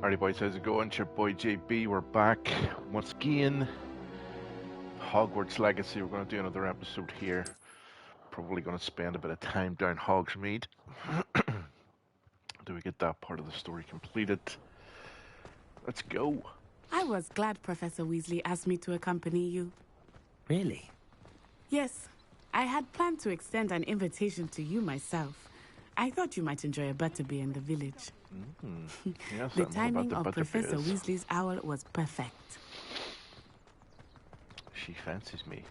Alright boys, how's it going? It's your boy JB, we're back once again. Hogwarts Legacy, we're going to do another episode here. Probably going to spend a bit of time down Hogsmeade. Do we get that part of the story completed? Let's go. I was glad Professor Weasley asked me to accompany you. Really? Yes, I had planned to extend an invitation to you myself. I thought you might enjoy a butterbeer in the village. Yes, the timing of Professor Weasley's owl was perfect. She fancies me.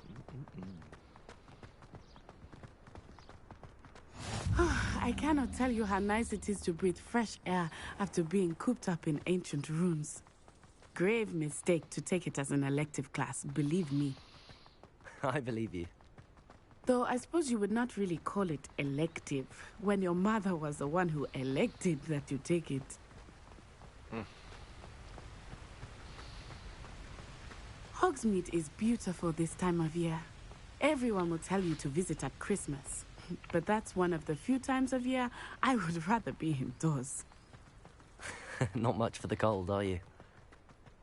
I cannot tell you how nice it is to breathe fresh air after being cooped up in ancient ruins. Grave mistake to take it as an elective class, believe me. I believe you. Though I suppose you would not really call it elective, when your mother was the one who elected that you take it. Hogsmeade is beautiful this time of year. Everyone will tell you to visit at Christmas. But that's one of the few times of year I would rather be indoors. Not much for the cold, are you?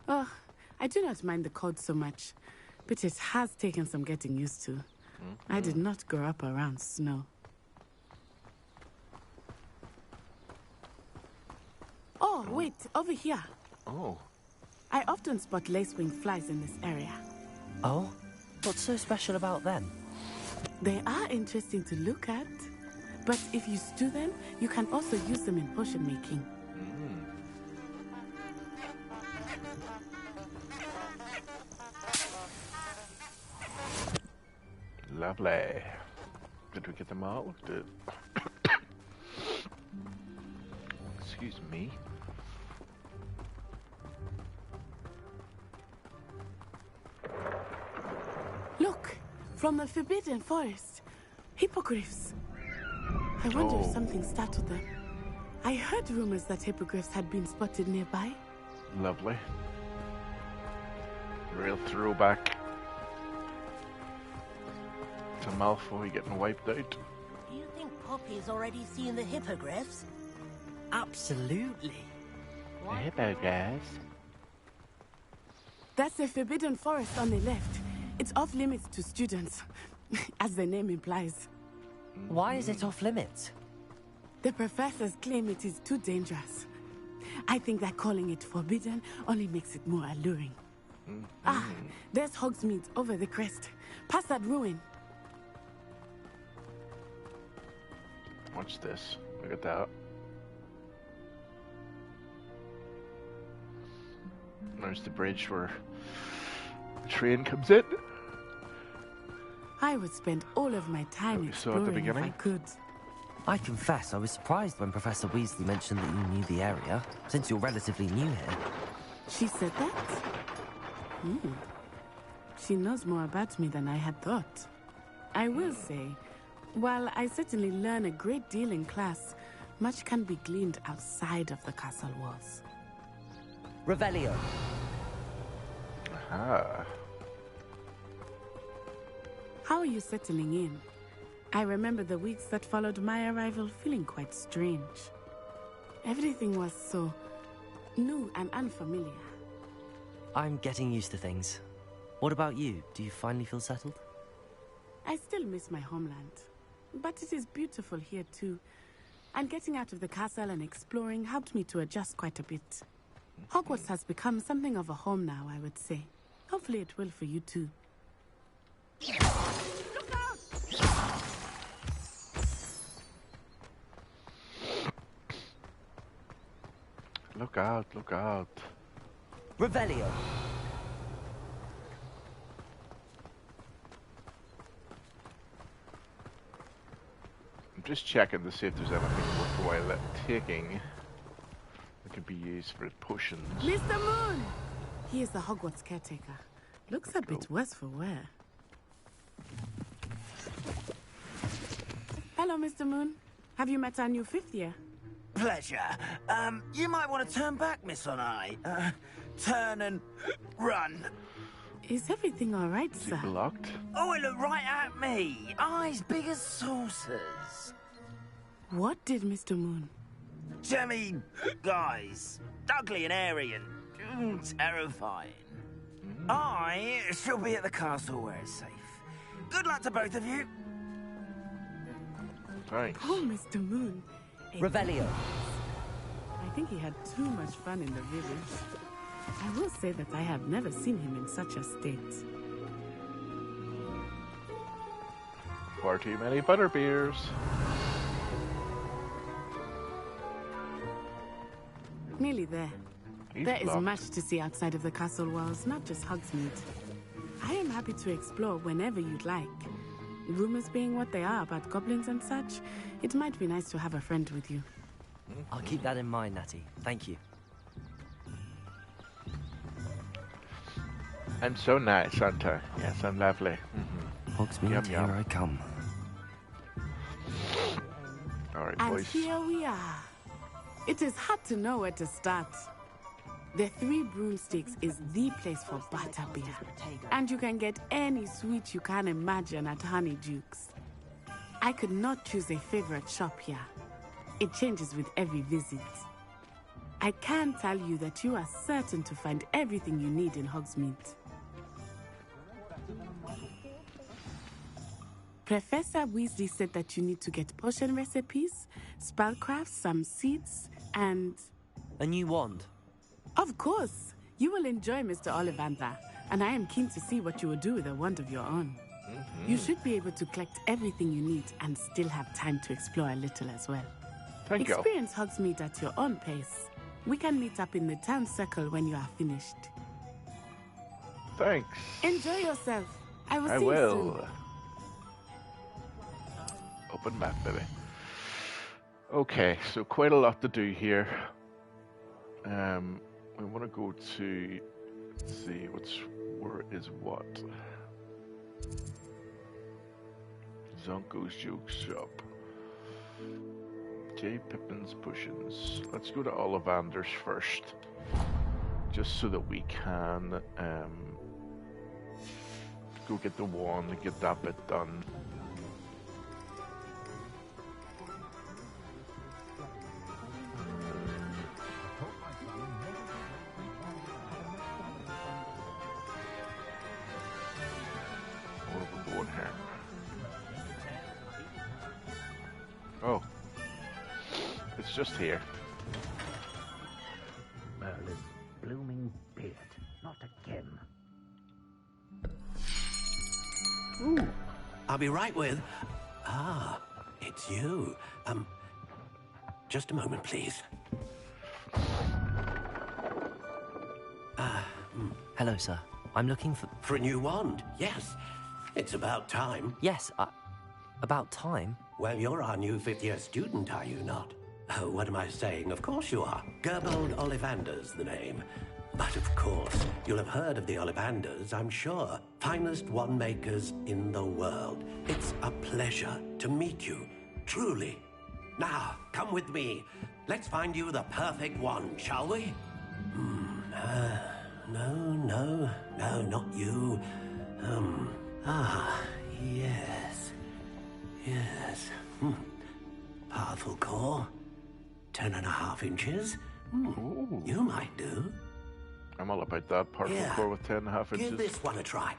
Oh, I do not mind the cold so much, but it has taken some getting used to. I did not grow up around snow. Oh, wait, over here. Oh. I often spot lacewing flies in this area. Oh? What's so special about them? They are interesting to look at, but if you stew them, you can also use them in potion making. Lovely. Did we get them all? Excuse me. Look, from the Forbidden Forest. Hippogriffs. I wonder if something startled them. I heard rumors that hippogriffs had been spotted nearby. Lovely. Real throwback to Malfoy getting wiped out. Do you think Poppy's already seen the hippogriffs? Absolutely. The hippogriffs? That's the Forbidden Forest on the left. It's off limits to students, as the name implies. Why is it off limits? The professors claim it is too dangerous. I think that calling it forbidden only makes it more alluring. Ah, there's Hogsmeade over the crest. Past that ruin. Watch this. Look at that. There's the bridge where the train comes in. I would spend all of my time exploring if I could. I confess I was surprised when Professor Weasley mentioned that you knew the area, since you're relatively new here. She said that? She knows more about me than I had thought. I will say, while I certainly learn a great deal in class, much can be gleaned outside of the castle walls. Revelio. Aha. How are you settling in? I remember the weeks that followed my arrival feeling quite strange. Everything was so new and unfamiliar. I'm getting used to things. What about you? Do you finally feel settled? I still miss my homeland, but it is beautiful here too. And getting out of the castle and exploring helped me to adjust quite a bit. Hogwarts has become something of a home now, I would say. Hopefully it will for you too. Look out! Look out, look out. Revelio. I'm just checking to see if there's anything worthwhile taking that could be used for potions. Mr. Moon! He is the Hogwarts caretaker. Looks a bit worse for wear. Hello, Mr. Moon. Have you met our new fifth year? Pleasure. You might want to turn back, Miss Onai. Turn and run. Is everything all right, sir? Blocked? Oh, it looked right at me. Eyes big as saucers. What did Mr. Moon? Jemmy guys. Ugly and airy and terrifying. I shall be at the castle where it's safe. Good luck to both of you. Thanks. Oh, Mr. Moon. Revelio. I think he had too much fun in the village. I will say that I have never seen him in such a state. Far too many butterbeers. Nearly there. He's There is blocked. much to see outside of the castle walls, not just Hogsmeade. I am happy to explore whenever you'd like. Rumors being what they are about goblins and such, it might be nice to have a friend with you. I'll keep that in mind, Natty. Thank you. I'm so nice, aren't I? Yes, I'm lovely. Hogsmeade, Yum, here yum. I come. All right, And boys. here we are. It is hard to know where to start. The Three Broomsticks is the place for butterbeer. And you can get any sweet you can imagine at Honeyduke's. I could not choose a favorite shop here. It changes with every visit. I can tell you that you are certain to find everything you need in Hogsmeade. Professor Weasley said that you need to get potion recipes, spellcrafts, some seeds, and... A new wand. Of course! You will enjoy Mr. Ollivander, and I am keen to see what you will do with a wand of your own. You should be able to collect everything you need and still have time to explore a little as well. Thank you. Experience Hogsmeade at your own pace. We can meet up in the town circle when you are finished. Thanks. Enjoy yourself. I will I see you will. soon. Open map, baby. Okay, so quite a lot to do here. We want to go to, let's see, where is what? Zonko's Joke Shop. J. Pippin's Potions. Let's go to Ollivander's first. Just so that we can go get the wand and get that bit done. Where are we going here? Oh. It's just here. Merlin's blooming beard, not again. Ooh. I'll be right with... Ah, it's you. Just a moment, please. Hello, sir. I'm looking for... For a new wand, yes. It's about time. Yes, about time? Well, you're our new fifth-year student, are you not? Oh, what am I saying? Of course you are. Gerbold Ollivander's the name. But of course, you'll have heard of the Ollivanders, I'm sure. Finest wand makers in the world. It's a pleasure to meet you, truly. Now, come with me. Let's find you the perfect wand, shall we? No, not you. Yes. Powerful core. 10.5 inches. You might do. I'm all about that particle Yeah. core with 10.5 inches. Give this one a try.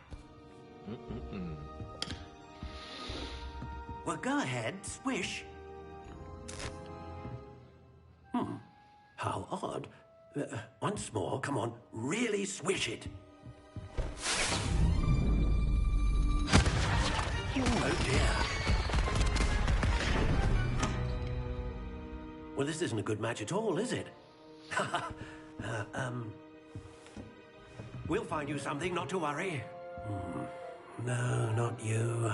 Well, go ahead, swish. How odd. Once more, come on, really swish it. Oh dear. Well, this isn't a good match at all, is it? We'll find you something, not to worry. No, not you.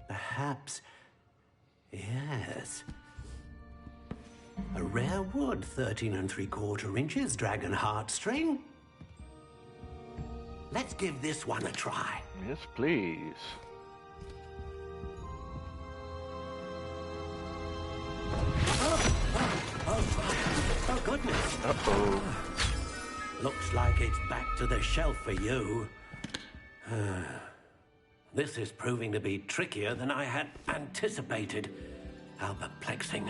Perhaps. Yes. A rare wood, 13 3/4 inches, dragon heartstring. Let's give this one a try. Yes, please. Oh, goodness. Uh-oh. Looks like it's back to the shelf for you. This is proving to be trickier than I had anticipated. How perplexing.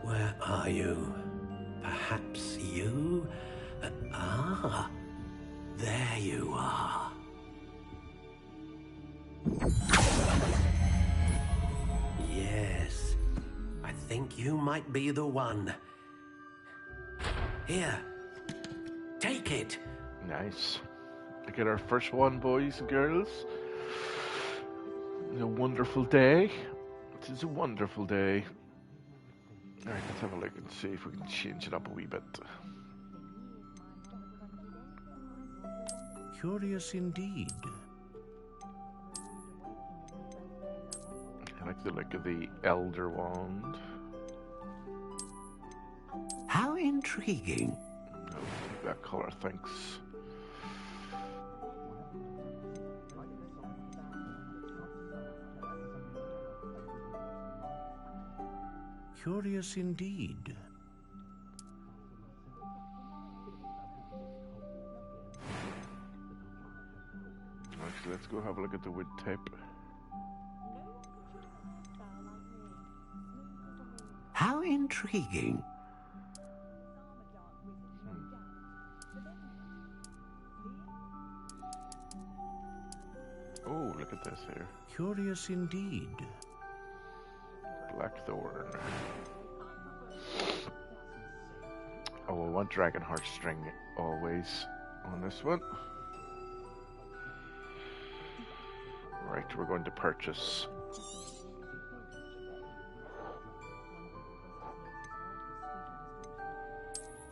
Where are you? Perhaps you? There you are. Yes, I think you might be the one. Here, take it. Nice. To get our first one, boys and girls. It's a wonderful day. It is a wonderful day. Alright, let's have a look and see if we can change it up a wee bit. Curious indeed. I like the look of the Elder Wand. How intriguing. Oh, that colour, thanks. Curious indeed. Actually, let's go have a look at the wood type. How intriguing. Oh, look at this here. Curious indeed. Blackthorn. Oh, I want Dragon Heartstring always on this one. Right, we're going to purchase.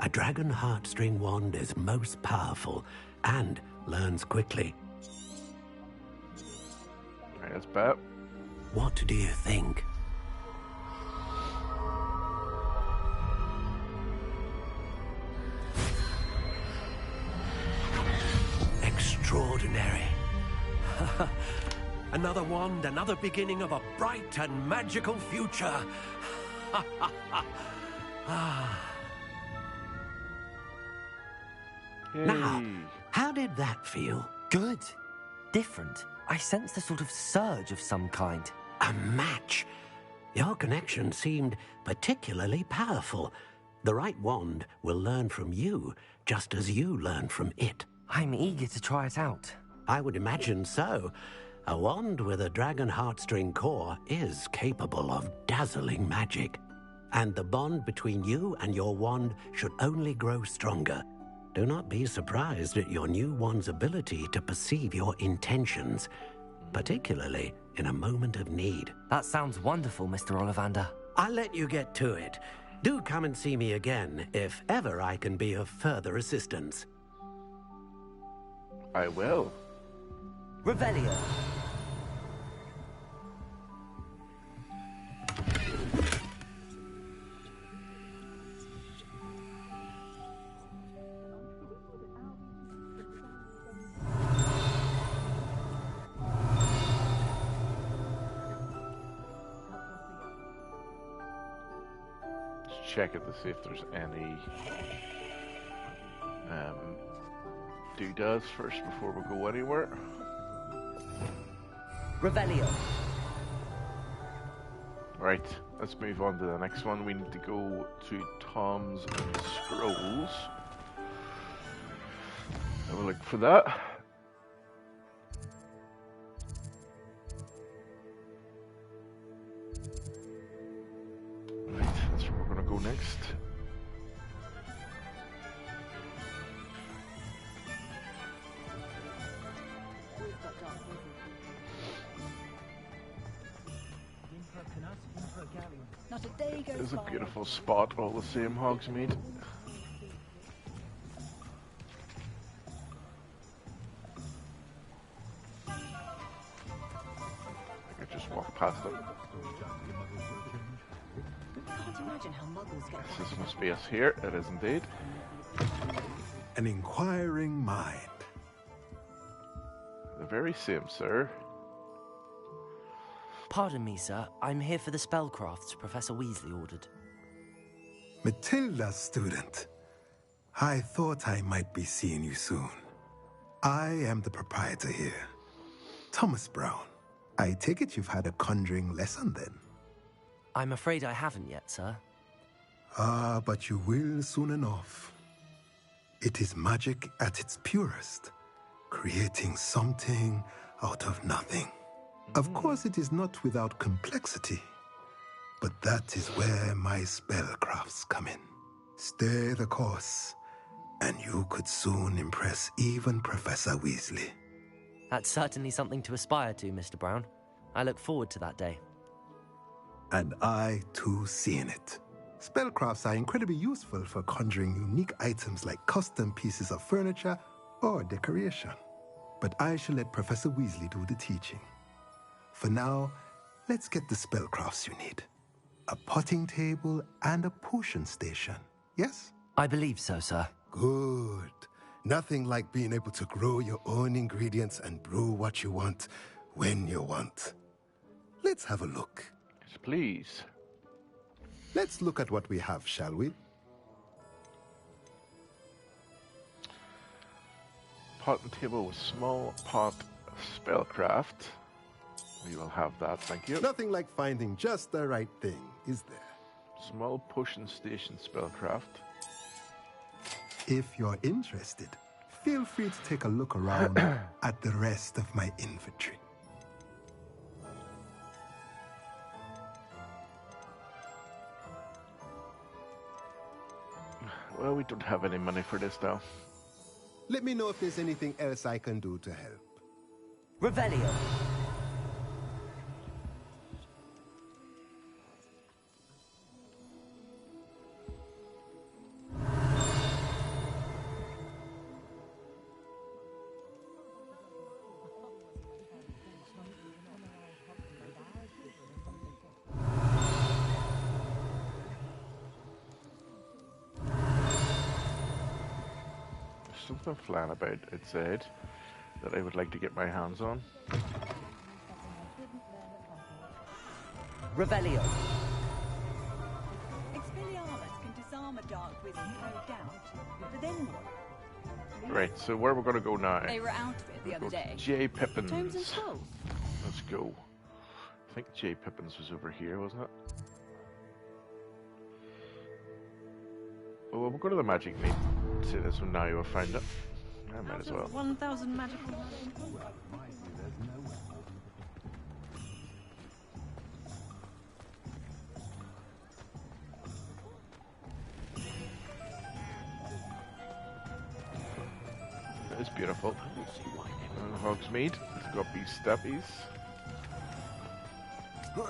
A dragon heartstring wand is most powerful and learns quickly. Right, that's bad. What do you think? Extraordinary. Another wand, another beginning of a bright and magical future. Now, how did that feel? Good. Different. I sensed a sort of surge of some kind. A match. Your connection seemed particularly powerful. The right wand will learn from you, just as you learn from it. I'm eager to try it out. I would imagine so. A wand with a dragon heartstring core is capable of dazzling magic. And the bond between you and your wand should only grow stronger. Do not be surprised at your new wand's ability to perceive your intentions, particularly in a moment of need. That sounds wonderful, Mr. Ollivander. I'll let you get to it. Do come and see me again if ever I can be of further assistance. I will. Revelio. Check it to see if there's any doodads first before we go anywhere. Revelio. Right, let's move on to the next one. We need to go to Tom's and Scrolls. Have a look for that. Right, that's where we're going to go next. Not a day goes It's a by. beautiful spot, all the same, Hogsmeade. I could just walk past it. Can't imagine how muggles get This is my space here. It is indeed. An inquiring mind. The very same, sir. Pardon me, sir. I'm here for the spellcrafts Professor Weasley ordered. Matilda, student. I thought I might be seeing you soon. I am the proprietor here, Thomas Brown. I take it you've had a conjuring lesson then? I'm afraid I haven't yet, sir. Ah, but you will soon enough. It is magic at its purest, creating something out of nothing. Of course, it is not without complexity, but that is where my spellcrafts come in. Stay the course, and you could soon impress even Professor Weasley. That's certainly something to aspire to, Mr. Brown. I look forward to that day. And I, too, seeing it. Spellcrafts are incredibly useful for conjuring unique items like custom pieces of furniture or decoration. But I shall let Professor Weasley do the teaching. For now, let's get the spellcrafts you need. A potting table and a potion station, yes? I believe so, sir. Good. Nothing like being able to grow your own ingredients and brew what you want when you want. Let's have a look. Yes, please. Let's look at what we have, shall we? Potting table with small pot spellcraft. We will have that, thank you. Nothing like finding just the right thing, is there? Small potion station spellcraft. If you're interested, feel free to take a look around at the rest of my inventory. Well, we don't have any money for this now. Let me know if there's anything else I can do to help. Revelio. Something flying about outside that I would like to get my hands on. Revelio. Expelliarmus can disarm a dark wizard, no doubt. But then what? Right, so where we're going to go now? They were out of it the other day. J. Pippins. Tomes and scrolls. Let's go. I think J. Pippins was over here, wasn't it? Well, we'll go to the magic meet. See this one now, you'll find it. I might as well. 1,000 magical. That is beautiful. Hogsmeade, let's go up these steppies. Where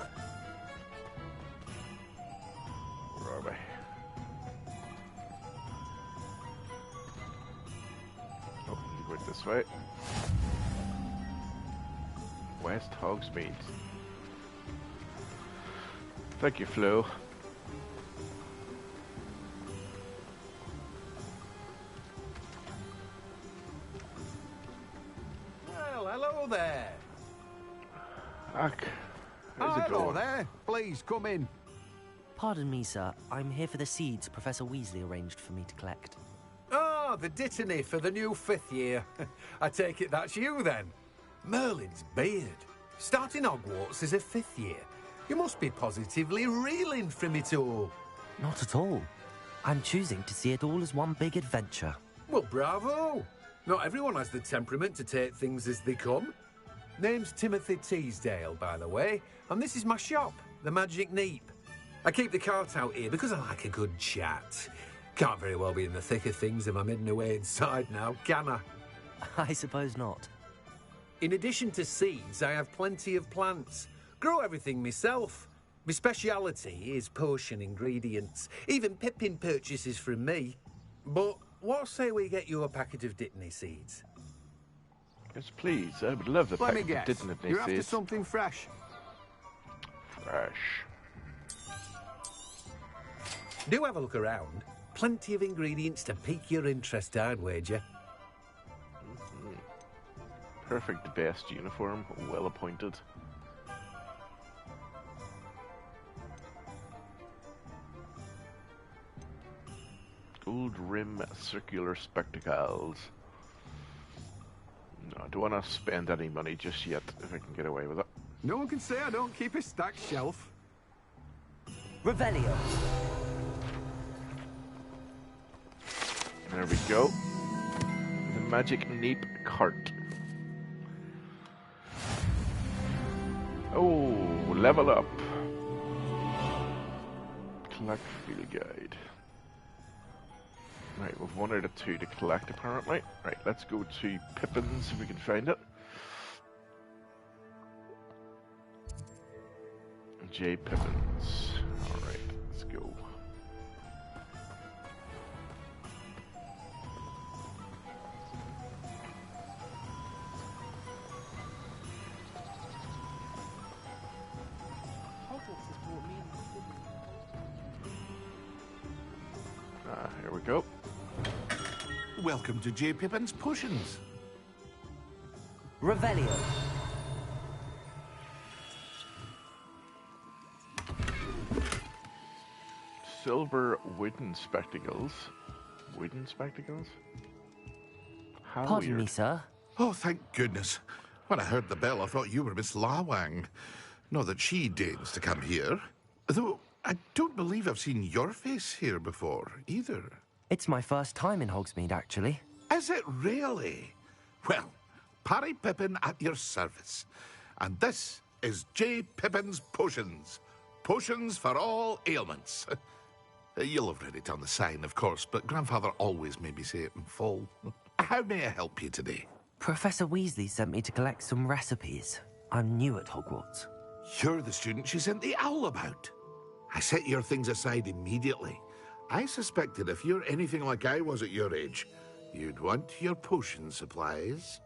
are we? Oh, you go this way. West Hogsmeade. Thank you, Flo. Well, hello there. Ack, how's it Hello going? there. Please come in. Pardon me, sir. I'm here for the seeds Professor Weasley arranged for me to collect. Oh, the dittany for the new 5th year. I take it that's you then. Merlin's beard. Starting Hogwarts as a 5th year. You must be positively reeling from it all. Not at all. I'm choosing to see it all as one big adventure. Well, bravo. Not everyone has the temperament to take things as they come. Name's Timothy Teasdale, by the way, and this is my shop, the Magic Neep. I keep the cart out here because I like a good chat. Can't very well be in the thick of things if I'm hidden away inside now, can I? I suppose not. In addition to seeds, I have plenty of plants. Grow everything myself. My speciality is potion ingredients. Even Pippin purchases from me. But what say we get you a packet of dittany seeds? Yes, please. I would love the Let me packet guess. of dittany You're after seeds. something fresh. Fresh. Do have a look around. Plenty of ingredients to pique your interest, I'd wager. Perfect best uniform, well appointed. Gold rim circular spectacles. No, I don't want to spend any money just yet if I can get away with it. No one can say I don't keep a stacked shelf. Revelio. There we go. The magic neep cart. Oh, level up. Collect field guide. Right, we've one out of two to collect apparently. Right, let's go to Pippin's if we can find it. J. Pippin's. Alright, let's go. Here we go. Welcome to J. Pippin's Potions. Revelio. Silver wooden spectacles. Wooden spectacles? How Pardon weird. me, sir. Oh, thank goodness. When I heard the bell, I thought you were Miss Lawang. Not that she deigns to come here. Though, I don't believe I've seen your face here before, either. It's my first time in Hogsmeade, actually. Is it really? Well, Parry Pippin at your service. And this is J. Pippin's Potions. Potions for all ailments. You'll have read it on the sign, of course, but Grandfather always made me say it in full. How may I help you today? Professor Weasley sent me to collect some recipes. I'm new at Hogwarts. You're the student she sent the owl about. I set your things aside immediately. I suspected if you're anything like I was at your age, you'd want your potion supplies.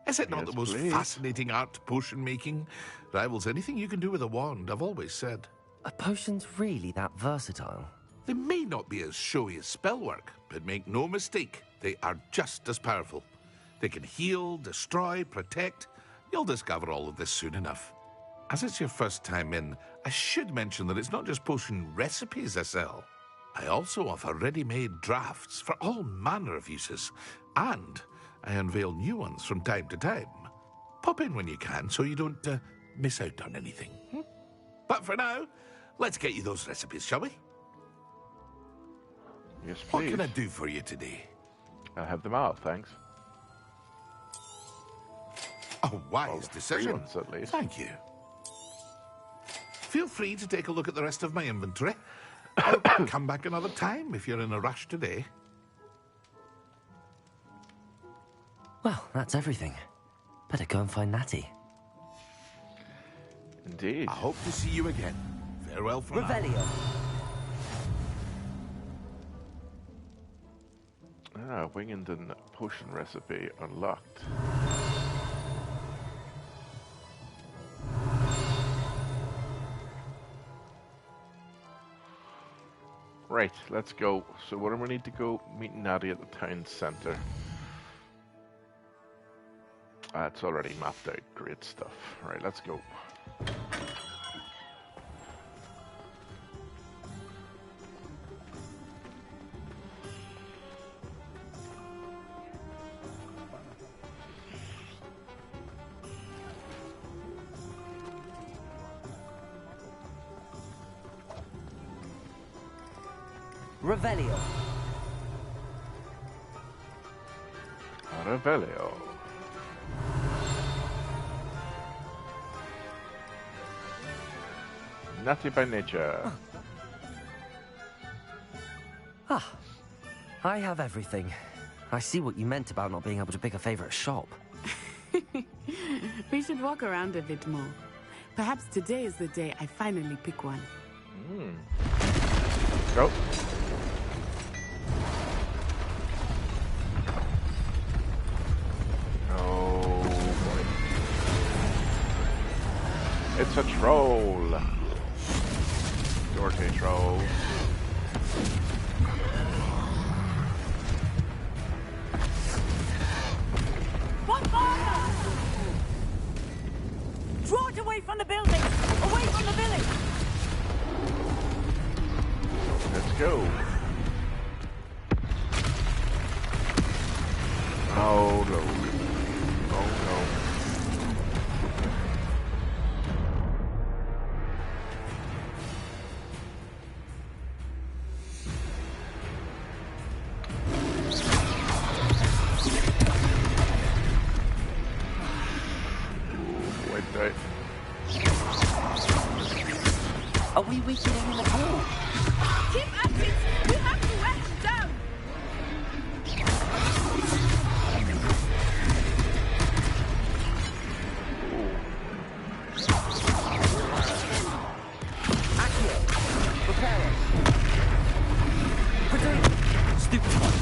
Is it not Yes, the most please. fascinating art, potion making? Rivals anything you can do with a wand, I've always said. Are potions really that versatile? They may not be as showy as spellwork, but make no mistake, they are just as powerful. They can heal, destroy, protect. You'll discover all of this soon enough. As it's your first time in, I should mention that it's not just potion recipes I sell. I also offer ready-made drafts for all manner of uses, and I unveil new ones from time to time. Pop in when you can so you don't miss out on anything. But for now, let's get you those recipes, shall we? Yes, please. What can I do for you today? I have them all, thanks. A wise Well, the free decision. ones, at least. Thank you. Feel free to take a look at the rest of my inventory. I'll come back another time if you're in a rush today. Well, that's everything. Better go and find Natty. Indeed. I hope to see you again. Farewell for now. Revelio. Ah, Wingenden potion recipe unlocked. Right, let's go. So where do we need to go? Meet Natty at the town centre. Ah, it's already mapped out. Great stuff. Right, let's go. Revelio. Revelio. Natty by nature. Ah, I have everything. I see what you meant about not being able to pick a favorite shop. We should walk around a bit more. Perhaps today is the day I finally pick one. Go. Oh boy. It's a troll. Dorothy troll. What fire? Draw it away from the building! Away from the village! Let's go. Oh no. Oh Are we weakening him at all? Keep at it! We have to wear him down! Accio! Prepare it! Protect! Stupid one!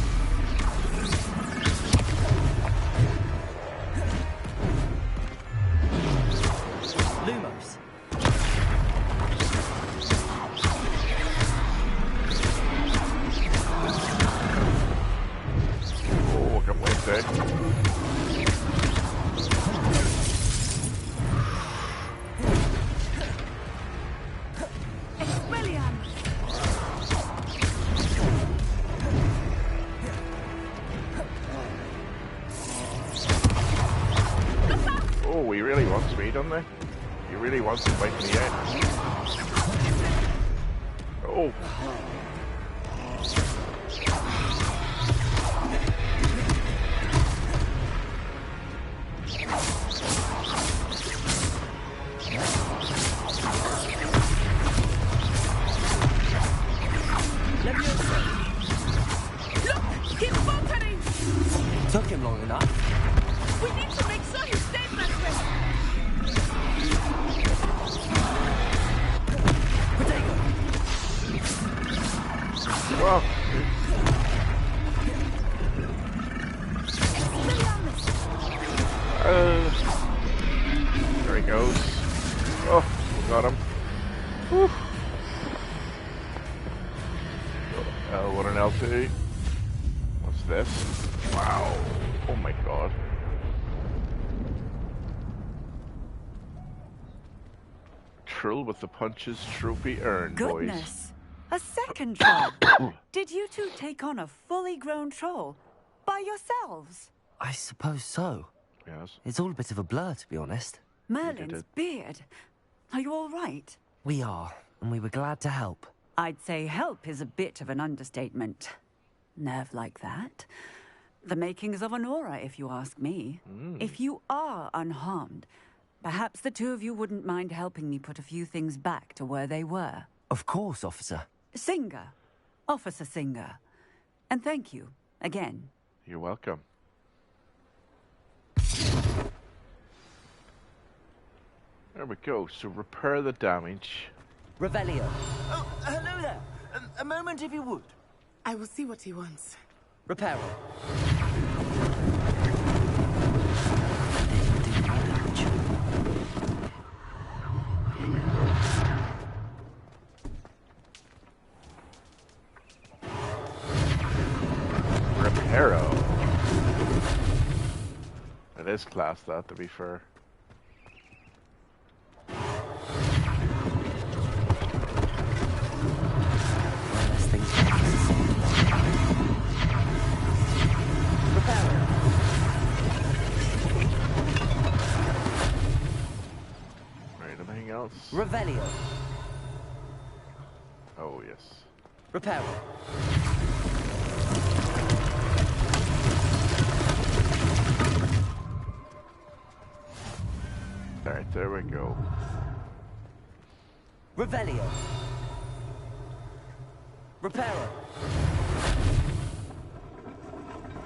Lumos! Oh, I can wait there. Expelliarmus! Oh, he really wants me, doesn't he? He really wants to bite me out. Oh. Look! He's faltering! Took him long enough. We need to make sure he stays that way! Well. There he goes. Oh, we got him. Whew. What an LT. What's this? Wow. Oh my god. Trill with the punches, trophy earned, boys. Goodness. A second troll. Did you two take on a fully grown troll by yourselves? I suppose so. Yes. It's all a bit of a blur, to be honest. Merlin's beard. Are you all right? We are, and we were glad to help. I'd say help is a bit of an understatement. Nerve like that. The makings of an aura, if you ask me. If you are unharmed, perhaps the two of you wouldn't mind helping me put a few things back to where they were. Of course, officer. Singer. Officer Singer. And thank you, again. You're welcome. There we go. So repair the damage. Revelio. Oh, hello there. A moment if you would. I will see what he wants. Reparo. Reparo. It is class, that, to be fair. Right, anything else? Revelio. Oh, yes. Reparo. Alright, there we go. Revelio. Reparo.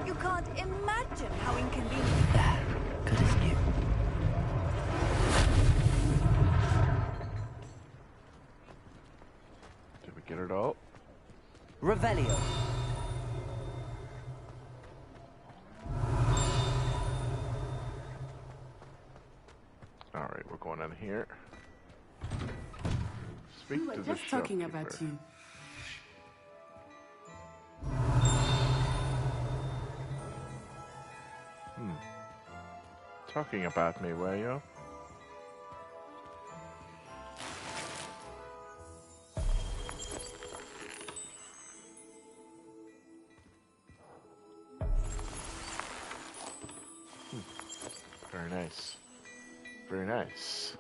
You can't imagine how inconvenient. Good as new. Did we get it all? Revelio. Alright, we're going in here. Speak We were to the just talking about shopkeeper. you. Talking about me, were you? Very nice. Very nice.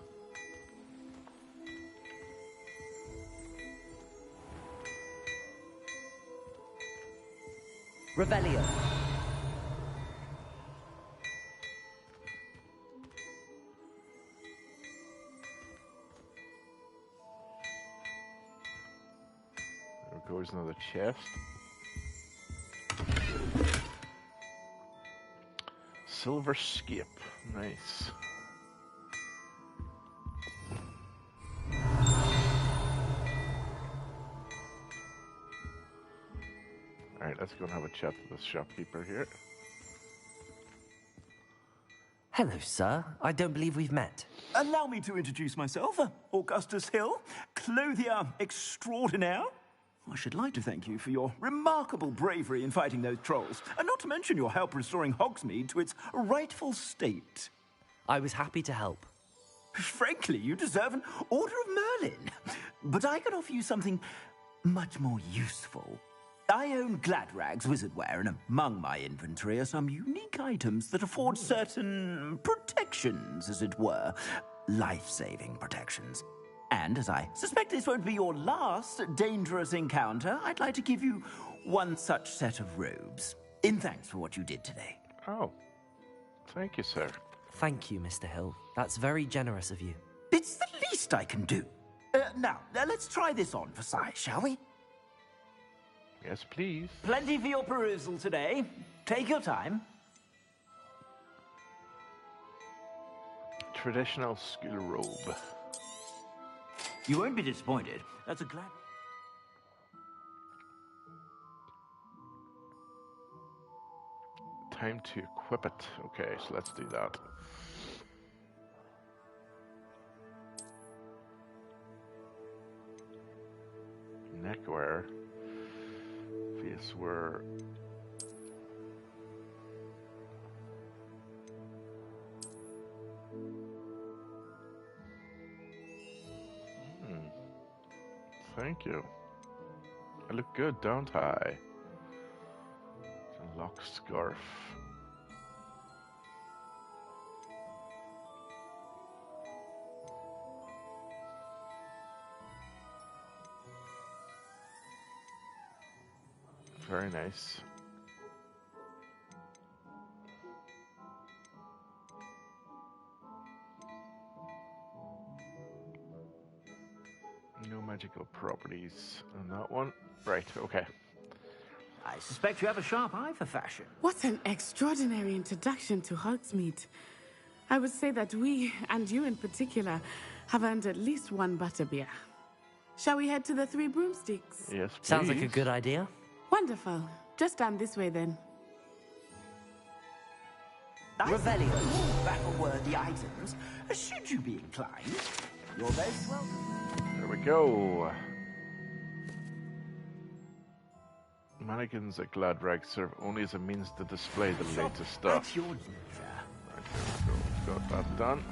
Revelio. goes another chest. Silver skip. Nice. Alright, let's go and have a chat to the shopkeeper here. Hello, sir. I don't believe we've met. Allow me to introduce myself, Augustus Hill, clothier extraordinaire. I should like to thank you for your remarkable bravery in fighting those trolls, and not to mention your help restoring Hogsmeade to its rightful state. I was happy to help. Frankly, you deserve an Order of Merlin. But I can offer you something much more useful. I own Gladrag's wizardware, and among my inventory are some unique items that afford certain protections, as it were. Life-saving protections. And as I suspect this won't be your last dangerous encounter, I'd like to give you one such set of robes, in thanks for what you did today. Oh, thank you, sir. Thank you, Mr. Hill. That's very generous of you. It's the least I can do. Now, let's try this on for size, shall we? Yes, please. Plenty for your perusal today. Take your time. Traditional school robe. You won't be disappointed. That's a glad... Time to equip it. Okay, so let's do that. Neckwear. Facewear. Thank you. I look good, don't I? It's a lock scarf. Very nice. No magical properties on that one. Right, okay. I suspect you have a sharp eye for fashion. What an extraordinary introduction to Hogsmeade. I would say that we, and you in particular, have earned at least one butterbeer. Shall we head to the Three Broomsticks? Yes, please. Sounds like a good idea. Wonderful. Just down this way, then. Revelio. Battle-worthy items, should you be inclined. You're most welcome. There we go. Mannequins at Gladrag serve only as a means to display the latest stuff. At your leisure. Right, there we go. Got that done.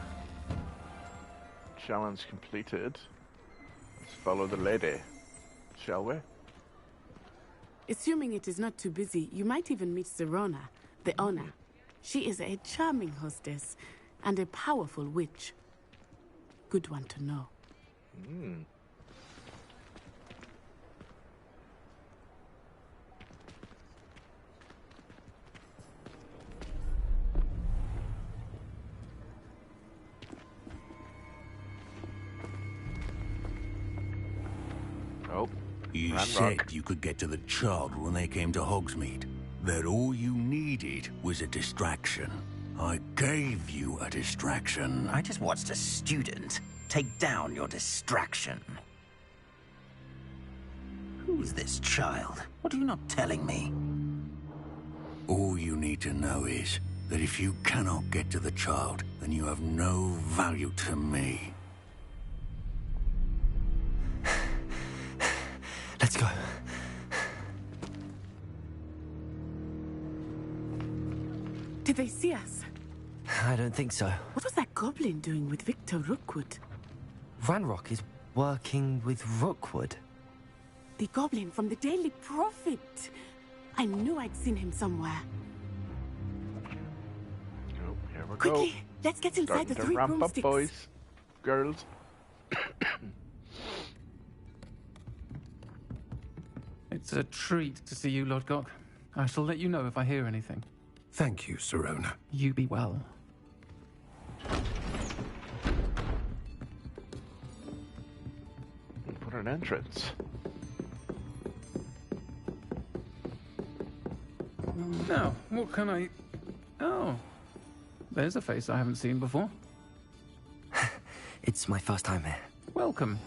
Challenge completed. Let's follow the lady, shall we? Assuming it is not too busy, you might even meet Serona, the owner. She is a charming hostess and a powerful witch. Good one to know. Oh, You said you could get to the child when they came to Hogsmeade. That all you needed was a distraction. I gave you a distraction. I just watched a student take down your distraction. Who's this child? What are you not telling me? All you need to know is that if you cannot get to the child, then you have no value to me. Let's go. Did they see us? I don't think so. What was that goblin doing with Victor Rookwood? Ranrock is working with Rookwood. The goblin from the Daily Prophet. I knew I'd seen him somewhere. Oh, here we Quickly, go. let's get inside Starting the to Three ramp up, Broomsticks. boys, girls. It's a treat to see you, Lodgok. I shall let you know if I hear anything. Thank you, Serona. You be well. Put an entrance. Now, what can I... Oh, there's a face I haven't seen before. It's my first time here. Welcome.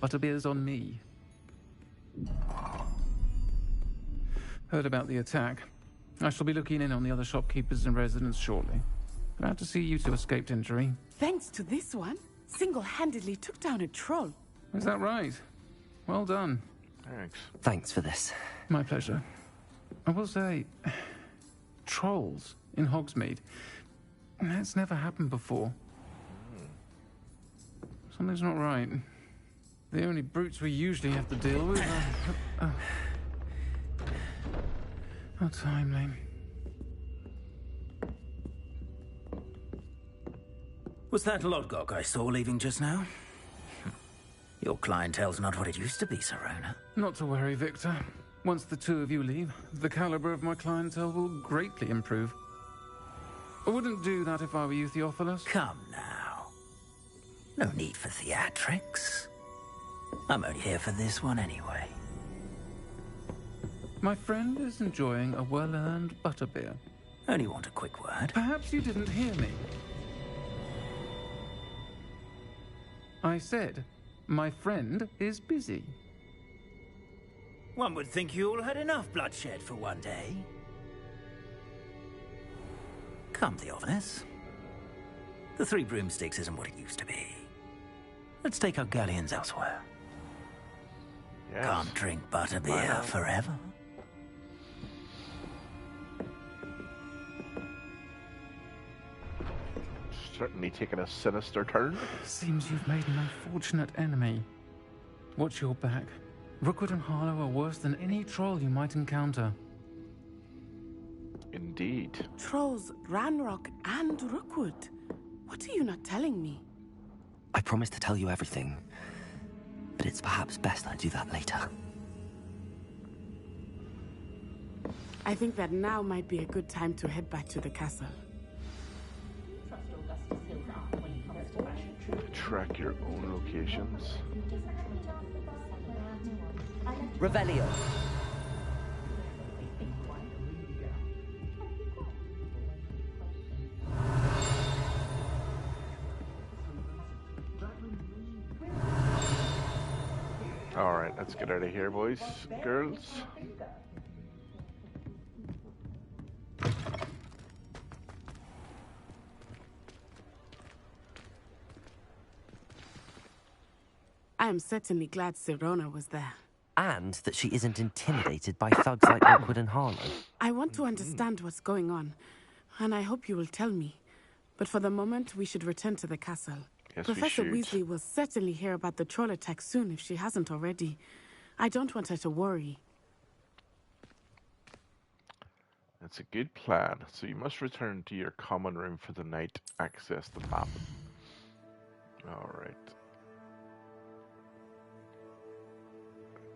Butterbeer's on me. Heard about the attack. I shall be looking in on the other shopkeepers and residents shortly. Glad to see you two escaped injury. Thanks to this one, single-handedly took down a troll. Is that right? Well done. Thanks. Thanks for this. My pleasure. I will say, trolls in Hogsmeade. That's never happened before. Something's not right. The only brutes we usually have to deal with are... How timely. Was that Lodgok I saw leaving just now? Your clientele's not what it used to be, Serona. Not to worry, Victor. Once the two of you leave, the caliber of my clientele will greatly improve. I wouldn't do that if I were you, Theophilus. Come now. No need for theatrics. I'm only here for this one anyway. My friend is enjoying a well-earned butterbeer. Only want a quick word. Perhaps you didn't hear me. I said, my friend is busy. One would think you all had enough bloodshed for one day. Come, Theophilus. The Three Broomsticks isn't what it used to be. Let's take our galleons elsewhere. Yes. Can't drink butterbeer forever. Certainly taking a sinister turn. Seems you've made an unfortunate enemy. Watch your back. Rookwood and Harlow are worse than any troll you might encounter. Indeed. Trolls, Ranrock, and Rookwood. What are you not telling me? I promise to tell you everything, but it's perhaps best I do that later. I think that now might be a good time to head back to the castle. Track your own locations. Revelio. All right, let's get out of here, boys, girls. I am certainly glad Serona was there. And that she isn't intimidated by thugs like Rookwood and Harlow. I want to understand what's going on, and I hope you will tell me. But for the moment, we should return to the castle. Yes, Professor we should. Weasley will certainly hear about the troll attack soon if she hasn't already. I don't want her to worry. That's a good plan. So you must return to your common room for the night. Access the map. All right.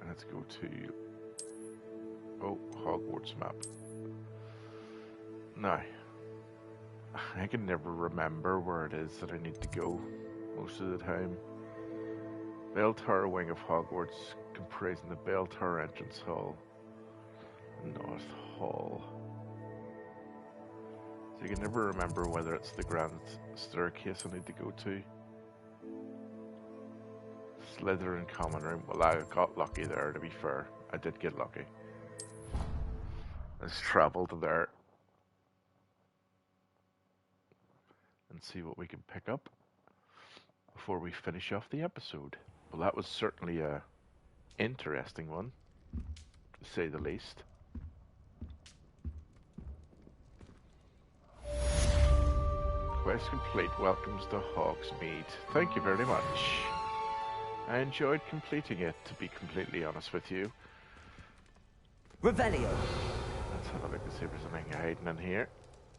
Let's go to Hogwarts map. Now, I can never remember where it is that I need to go most of the time. Bell Tower wing of Hogwarts, comprising the Bell Tower entrance hall, North Hall. So you can never remember whether it's the grand staircase I need to go to. Slytherin common room. Well, I got lucky there, to be fair. I did get lucky. Let's travel to there and see what we can pick up before we finish off the episode. Well, that was certainly a interesting one, to say the least. Quest complete. Welcomes to Hogsmeade. Thank you very much. I enjoyed completing it, to be completely honest with you. Revelio. Let's have a look and see if there's anything hiding in here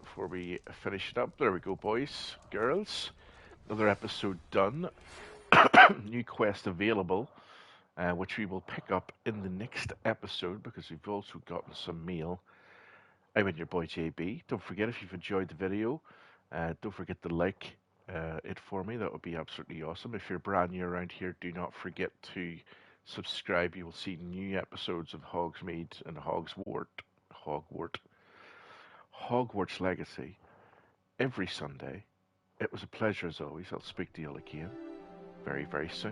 before we finish it up. There we go, boys, girls. Another episode done. New quest available, which we will pick up in the next episode because we've also gotten some mail. I've been your boy JB. Don't forget, if you've enjoyed the video, don't forget to like it for me. That would be absolutely awesome. If you're brand new around here, do not forget to subscribe. You will see new episodes of Hogsmeade and Hogwarts Hogwarts. Hogwarts Legacy, every Sunday. It was a pleasure as always. I'll speak to you all again very, very soon.